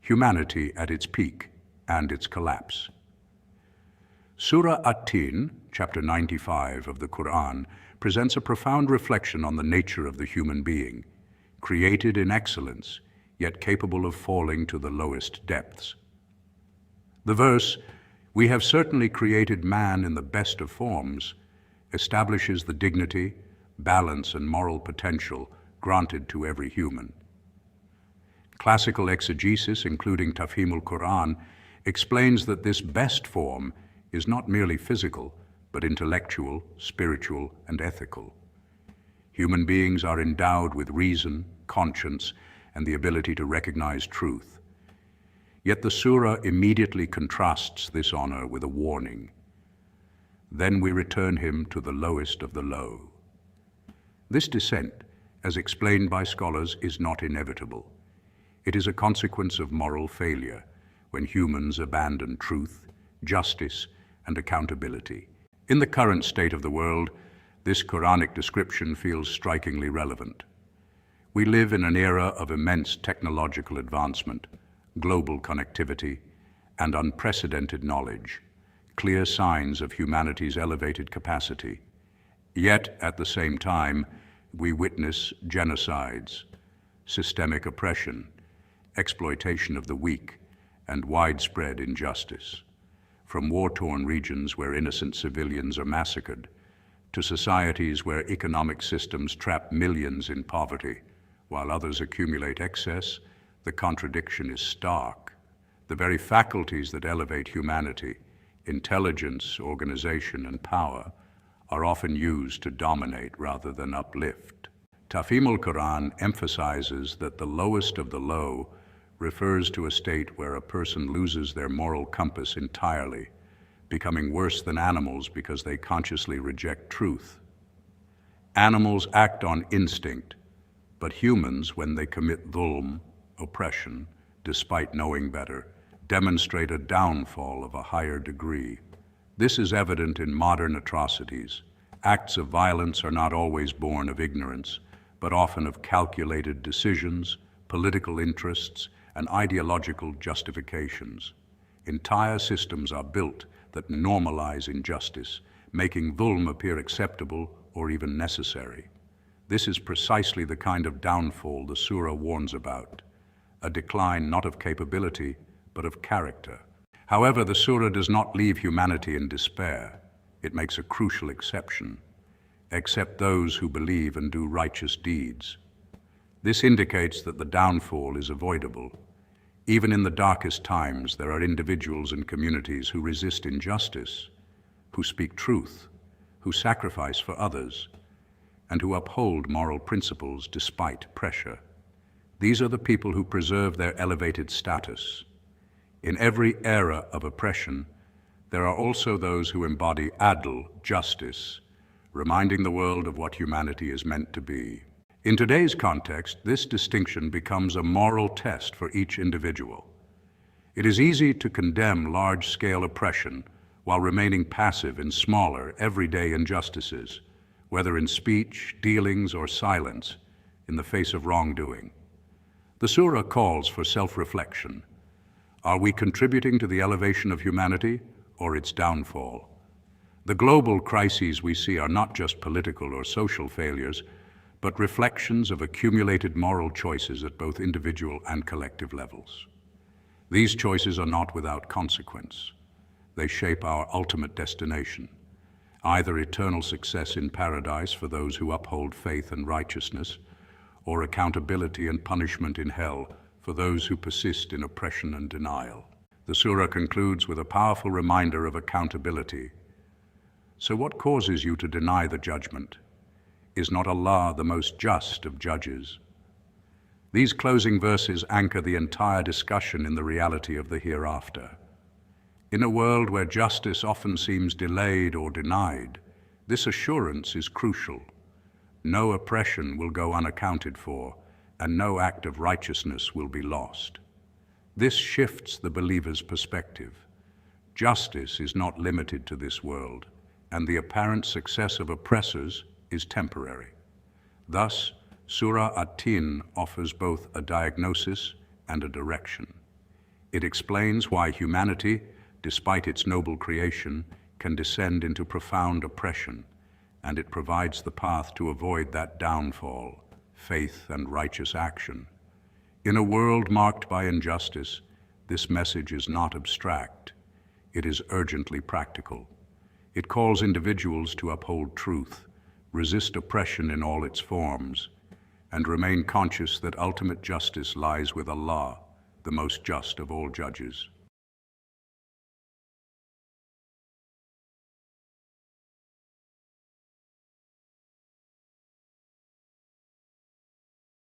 humanity at its peak and its collapse. Surah At-Tin, chapter 95 of the Quran, presents a profound reflection on the nature of the human being, created in excellence, yet capable of falling to the lowest depths. The verse, "We have certainly created man in the best of forms," establishes the dignity, balance, and moral potential granted to every human. Classical exegesis, including Tafhimul Quran, explains that this best form is not merely physical, but intellectual, spiritual, and ethical. Human beings are endowed with reason, conscience, and the ability to recognize truth. Yet the surah immediately contrasts this honor with a warning. Then we return him to the lowest of the low. This descent, as explained by scholars, is not inevitable. It is a consequence of moral failure when humans abandon truth, justice, and accountability. In the current state of the world, this Quranic description feels strikingly relevant. We live in an era of immense technological advancement, global connectivity, and unprecedented knowledge, clear signs of humanity's elevated capacity. Yet, at the same time, we witness genocides, systemic oppression, exploitation of the weak, and widespread injustice. From war-torn regions where innocent civilians are massacred, to societies where economic systems trap millions in poverty, while others accumulate excess, the contradiction is stark. The very faculties that elevate humanity, intelligence, organization, and power, are often used to dominate rather than uplift. Tafhimul Quran emphasizes that the lowest of the low refers to a state where a person loses their moral compass entirely, becoming worse than animals because they consciously reject truth. Animals act on instinct, but humans, when they commit dhulm, oppression, despite knowing better, demonstrate a downfall of a higher degree. This is evident in modern atrocities. Acts of violence are not always born of ignorance, but often of calculated decisions, political interests, and ideological justifications. Entire systems are built that normalize injustice, making dhulm appear acceptable or even necessary. This is precisely the kind of downfall the surah warns about, a decline not of capability, but of character. However, the surah does not leave humanity in despair. It makes a crucial exception. Accept those who believe and do righteous deeds. This indicates that the downfall is avoidable. Even in the darkest times, there are individuals and communities who resist injustice, who speak truth, who sacrifice for others, and who uphold moral principles despite pressure. These are the people who preserve their elevated status. In every era of oppression, there are also those who embody adl, justice, reminding the world of what humanity is meant to be. In today's context, this distinction becomes a moral test for each individual. It is easy to condemn large-scale oppression while remaining passive in smaller, everyday injustices, whether in speech, dealings, or silence, in the face of wrongdoing. The surah calls for self-reflection. Are we contributing to the elevation of humanity or its downfall? The global crises we see are not just political or social failures, but reflections of accumulated moral choices at both individual and collective levels. These choices are not without consequence. They shape our ultimate destination, either eternal success in paradise for those who uphold faith and righteousness, or accountability and punishment in hell for those who persist in oppression and denial. The surah concludes with a powerful reminder of accountability. So what causes you to deny the judgment? Is not Allah the most just of judges? These closing verses anchor the entire discussion in the reality of the hereafter. In a world where justice often seems delayed or denied, this assurance is crucial. No oppression will go unaccounted for, and no act of righteousness will be lost. This shifts the believer's perspective. Justice is not limited to this world, and the apparent success of oppressors is temporary. Thus, Surah At-Tin offers both a diagnosis and a direction. It explains why humanity, despite its noble creation, can descend into profound oppression, and it provides the path to avoid that downfall, faith and righteous action. In a world marked by injustice, this message is not abstract. It is urgently practical. It calls individuals to uphold truth, resist oppression in all its forms, and remain conscious that ultimate justice lies with Allah, the most just of all judges.